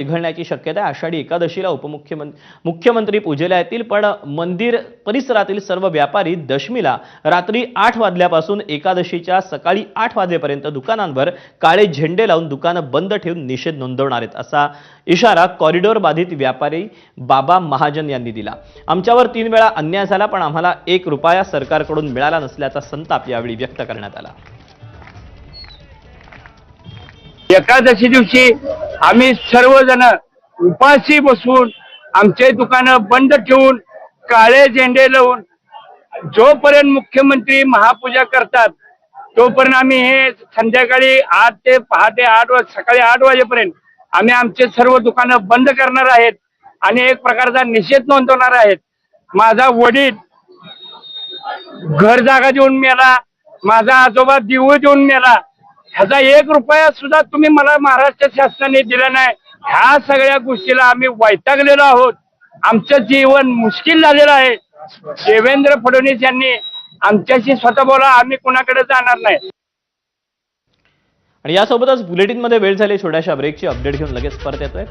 निघळण्याची शक्यता आहे। आषाढी एकादशीला मुख्यमंत्री पूजेला येतील, पण मंदिर परिसरातील सर्व व्यापारी दशमीला रात्री 8 वाजल्यापासून एकादशीच्या सकाळी 8 वाजेपर्यंत दुकानांवर काळे झेंडे लावून दुकानं बंद ठेवून निषेध नोंदवणार आहेत, असा इशारा कॉरिडॉर बाधित व्यापारी बाबा महाजन यांनी दिला। आमच्यावर 3 वेळा अन्याय झाला, पण आम्हाला 1 रुपया सरकारकडून मिळाला नसल्याचा संताप यावेळी व्यक्त करण्यात आला। एकादशी दिवशी आम्ही सर्वजण उपाशी बसून आमचे दुकानं बंद ठेवून काळे झेंडे लावून जोपर्यंत मुख्यमंत्री महापूजा करतात तोपर्यंत आम्ही हे संध्याकाळी 8 ते पहाटे 8 सकाळी 8 वाजेपर्यंत आम्ही आमचे सर्व दुकानं बंद करणार आहेत आणि एक प्रकारचा निषेध नोंदवणार आहेत। माझा वडील घर जागा देऊन मेला, माझा आजोबा दिवं देऊन मेला, ह्याचा 1 रुपया सुद्धा तुम्ही मला महाराष्ट्र शासनाने दिला नाही। ह्या सगळ्या गोष्टीला आम्ही वैतागलेलो आहोत। आमचं जीवन मुश्किल झालेलं आहे। देवेंद्र फडणवीस यांनी आमच्याशी स्वतः बोला, आम्ही कुणाकडे जाणार नाही। आणि यासोबतच बुलेटिनमध्ये वेळ झाली, छोट्याशा ब्रेकची अपडेट घेऊन लगेच परत येतोय।